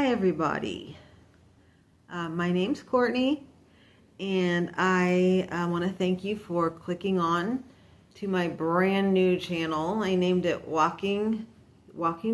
Hi everybody, my name's Courtney and I want to thank you for clicking on to my brand new channel. I named it Walking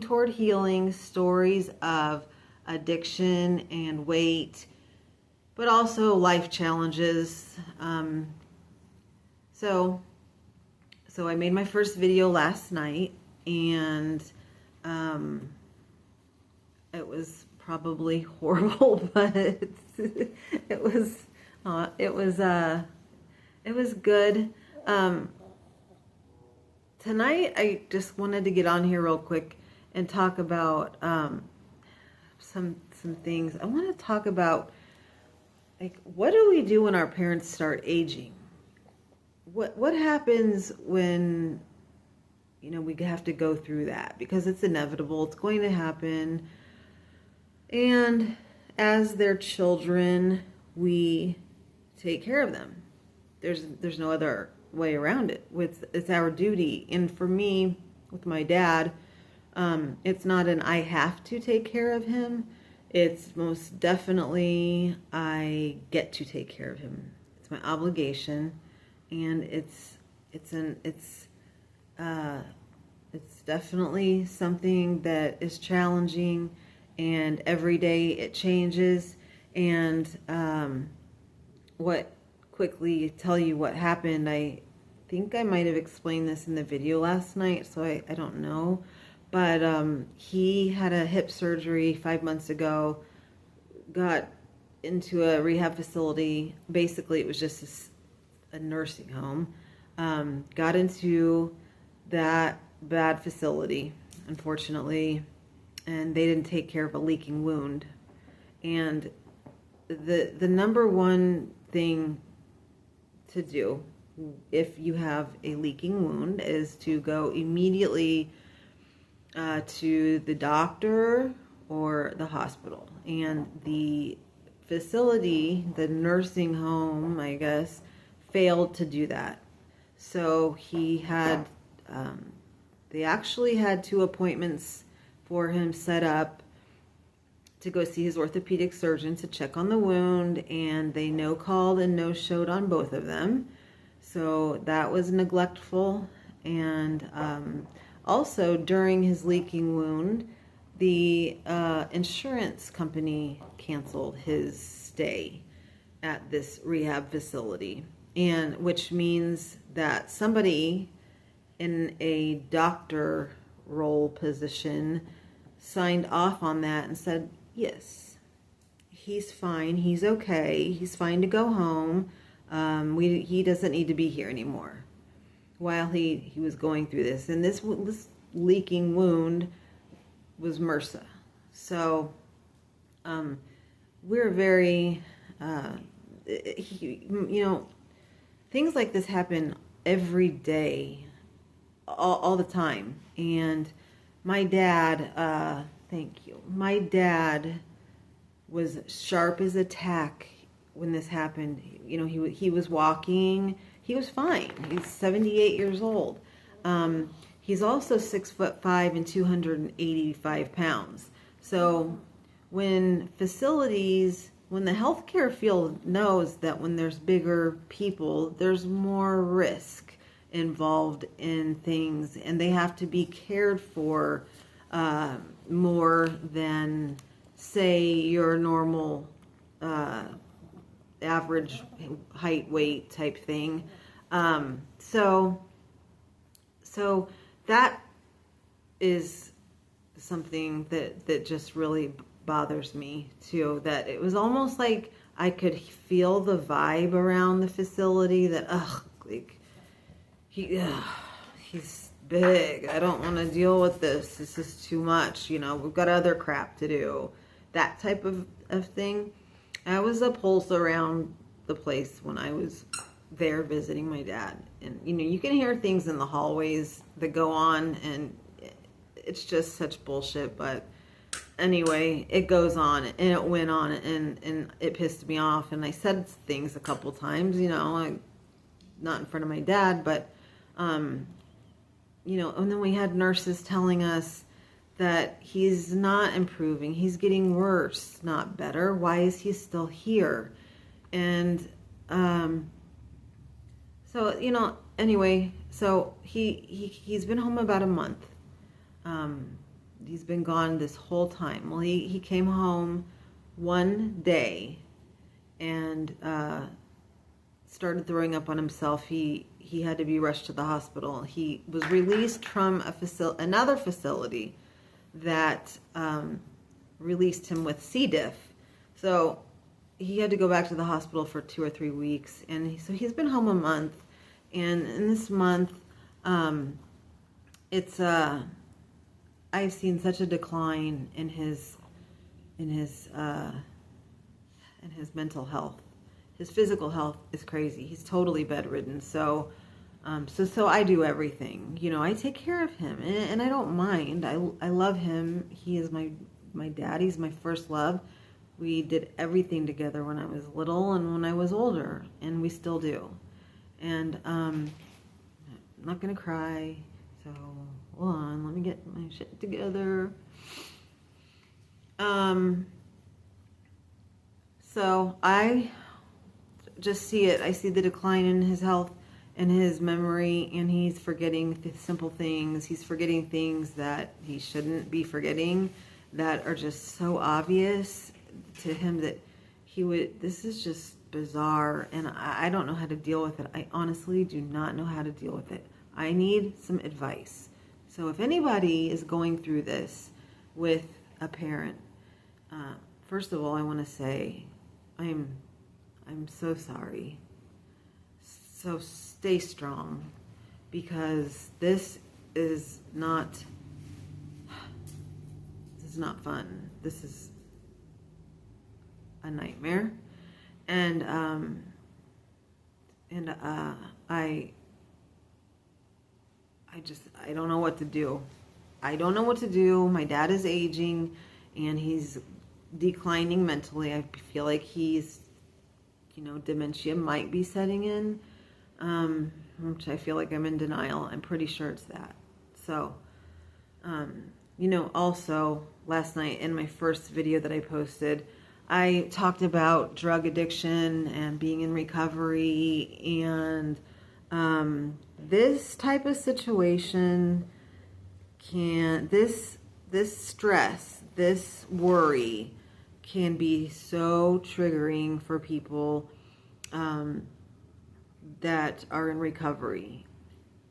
Toward Healing, Stories of Addiction and Weight, but also life challenges. So I made my first video last night and it was probably horrible, but it was good. Tonight I just wanted to get on here real quick and talk about some things. I want to talk about, like, what do we do when our parents start aging? What happens when, you know, we have to go through that, because it's inevitable, it's going to happen. And as their children, we take care of them. There's no other way around it. It's our duty. And for me, with my dad, it's not an I have to take care of him. It's most definitely I get to take care of him. It's my obligation, and it's definitely something that is challenging. And every day it changes. And quickly tell you what happened. I think I might have explained this in the video last night, so I don't know. But he had a hip surgery 5 months ago, got into a rehab facility. Basically, it was just a nursing home. Got into that bad facility, unfortunately, and they didn't take care of a leaking wound. And the number one thing to do if you have a leaking wound is to go immediately to the doctor or the hospital. And the facility, the nursing home, I guess, failed to do that. So he had, they actually had 2 appointments for him set up to go see his orthopedic surgeon to check on the wound, and they no-called and no-showed on both of them. So that was neglectful. And also, during his leaking wound, the insurance company canceled his stay at this rehab facility, and which means that somebody in a doctor role position signed off on that and said, yes, he's fine, he's okay, he's fine to go home, he doesn't need to be here anymore, while he was going through this. And this leaking wound was MRSA. So we're very you know, things like this happen every day, all the time. And my dad, thank you. My dad was sharp as a tack when this happened. You know, he was walking. He was fine. He's 78 years old. He's also 6'5" and 285 pounds. So when the healthcare field knows that when there's bigger people, there's more risk involved in things, and they have to be cared for more than, say, your normal average height, weight type thing. So that is something that just really bothers me too, that it was almost like I could feel the vibe around the facility that, like, he's big, I don't want to deal with this is too much, you know, we've got other crap to do, that type of thing. I was a pulse around the place when I was there visiting my dad, and you know, you can hear things in the hallways that go on, and it's just such bullshit. But anyway, it goes on, and it went on, and it pissed me off, and I said things a couple times, you know, not in front of my dad, but you know, and then we had nurses telling us that he's not improving. He's getting worse, not better. Why is he still here? And so, anyway, so he's been home about a month. He's been gone this whole time. Well, he came home one day and started throwing up on himself. He had to be rushed to the hospital. He was released from another facility that released him with C. diff. So he had to go back to the hospital for 2 or 3 weeks, and so he's been home a month. And in this month, I've seen such a decline in his mental health. His physical health is crazy. He's totally bedridden. So I do everything. I take care of him, and I don't mind. I love him. He is my dad. He's my first love. We did everything together when I was little and when I was older, and we still do. And I'm not gonna cry. So hold on, let me get my shit together. So I just see it. I see the decline in his health and his memory, and he's forgetting simple things. He's forgetting things that he shouldn't be forgetting, that are just so obvious to him that this is just bizarre, and I don't know how to deal with it. I honestly do not know how to deal with it. I need some advice. So if anybody is going through this with a parent, first of all, I want to say I'm so sorry. So stay strong, because this is not fun. This is a nightmare. And I don't know what to do. I don't know what to do. My dad is aging, and he's declining mentally. I feel like he's, dementia might be setting in, which I feel like I'm in denial. I'm pretty sure it's that. So, also last night in my first video that I posted, I talked about drug addiction and being in recovery, and this type of situation this stress, this worry can be so triggering for people that are in recovery.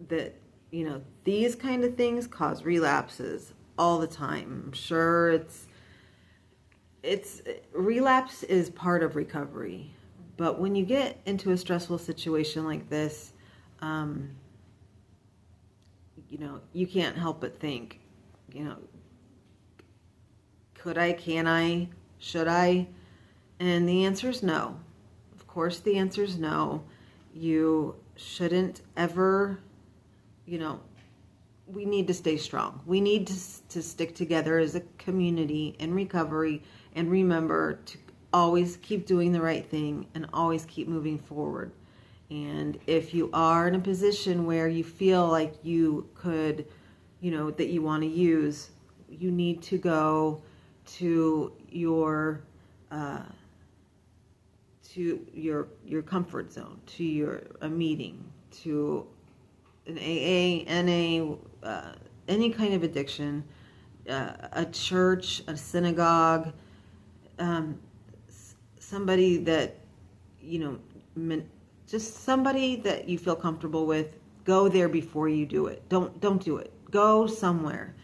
That, these kind of things cause relapses all the time. I'm sure relapse is part of recovery, but when you get into a stressful situation like this, you can't help but think, could I, can I, should I? And the answer is no. Of course, the answer is no. You shouldn't ever, we need to stay strong. We need to stick together as a community in recovery, and remember to always keep doing the right thing and always keep moving forward. And if you are in a position where you feel like you could, that you want to use, you need to go to your comfort zone, to a meeting, to an AA, NA, any kind of addiction, a church, a synagogue, somebody that, just somebody that you feel comfortable with. Go there before you do it. Don't do it. Go somewhere.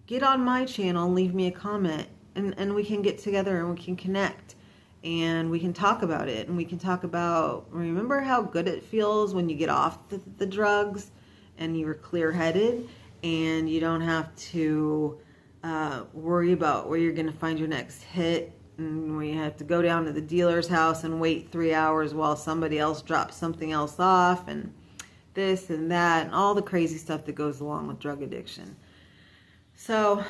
Get on my channel, leave me a comment, and we can get together and we can connect. And we can talk about it, and we can talk about, remember how good it feels when you get off the drugs and you're clear-headed and you don't have to worry about where you're going to find your next hit, and where you have to go down to the dealer's house and wait 3 hours while somebody else drops something else off, and this and that, and all the crazy stuff that goes along with drug addiction. So,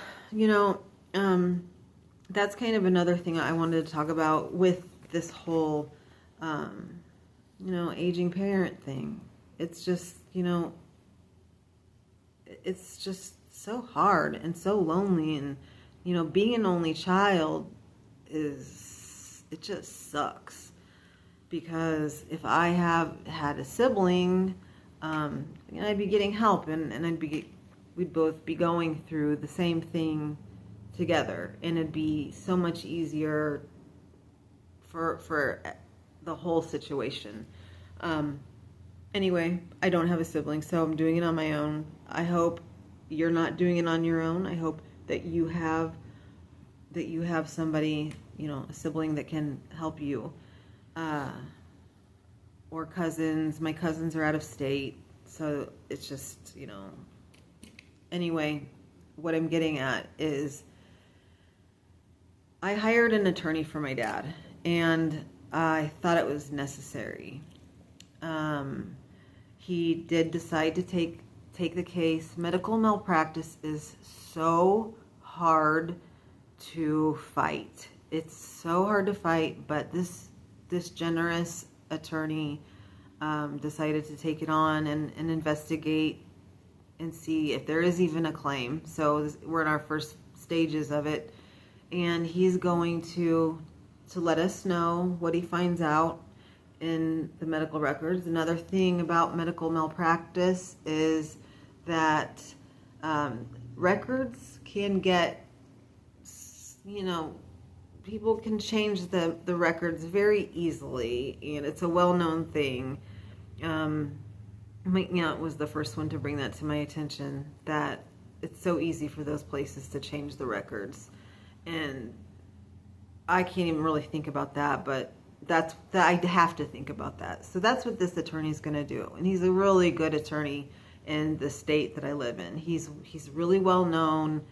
that's kind of another thing I wanted to talk about with this whole, aging parent thing. It's just, it's just so hard and so lonely. And, you know, being an only child it just sucks. Because if I have had a sibling, I'd be getting help, and we'd both be going through the same thing together, and it'd be so much easier for the whole situation. Anyway, I don't have a sibling, so I'm doing it on my own. I hope you're not doing it on your own. I hope that you have somebody, you know, a sibling that can help you. Or cousins. My cousins are out of state, so it's just, you know. Anyway, what I'm getting at is I hired an attorney for my dad, and I thought it was necessary. He did decide to take the case. Medical malpractice is so hard to fight. It's so hard to fight, but this generous attorney decided to take it on and investigate and see if there is even a claim. So we're in our first stages of it, and he's going to let us know what he finds out in the medical records. Another thing about medical malpractice is that records can get, you know, people can change the records very easily, and it's a well-known thing. Mike Nyant was the first one to bring that to my attention, that it's so easy for those places to change the records. And I can't even really think about that, but I have to think about that. So that's what this attorney is going to do. And he's a really good attorney in the state that I live in. He's really well known.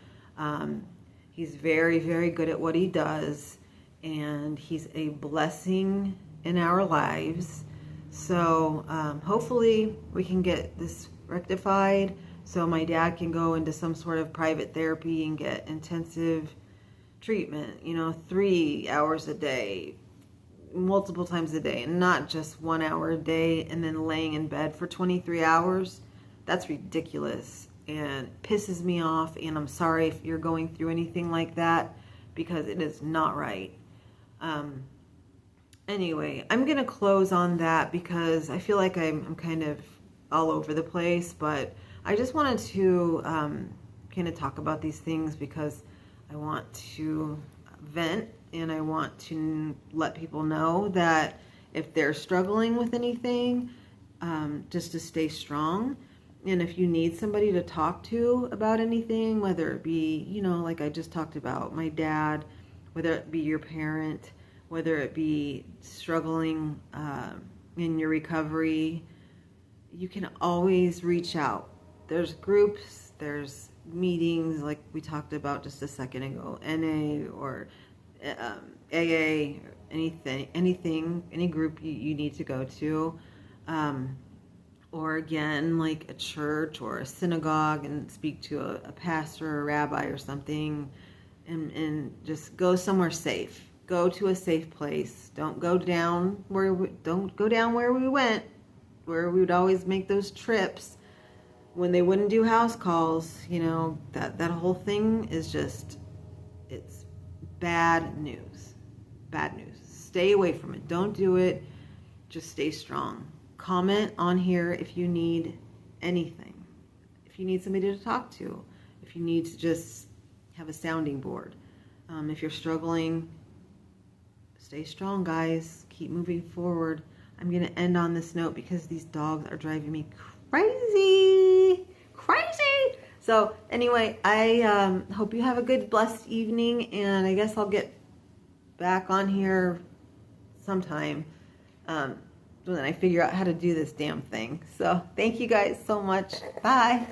He's very, very good at what he does, and he's a blessing in our lives. So hopefully we can get this rectified so my dad can go into some sort of private therapy and get intensive treatment, you know, 3 hours a day, multiple times a day, and not just 1 hour a day and then laying in bed for 23 hours. That's ridiculous and pisses me off, and I'm sorry if you're going through anything like that, because it is not right. Anyway, I'm going to close on that because I feel like I'm kind of all over the place, but I just wanted to kind of talk about these things because I want to vent, and I want to let people know that if they're struggling with anything, just to stay strong. And if you need somebody to talk to about anything, whether it be, you know, like I just talked about, my dad, whether it be your parent, whether it be struggling in your recovery, you can always reach out. There's groups, there's meetings like we talked about just a second ago, NA or AA, or anything, any group you need to go to. Or again, like a church or a synagogue, and speak to a pastor or a rabbi or something, and just go somewhere safe. Go to a safe place. Don't go down where we went, where we would always make those trips when they wouldn't do house calls. You know, that whole thing is just, it's bad news. Bad news. Stay away from it. Don't do it. Just stay strong. Comment on here if you need anything. If you need somebody to talk to. If you need to just have a sounding board. If you're struggling, stay strong, guys. Keep moving forward. I'm going to end on this note because these dogs are driving me crazy. Crazy! So anyway, I hope you have a good, blessed evening, and I guess I'll get back on here sometime. When I figure out how to do this damn thing. So thank you guys so much. Bye.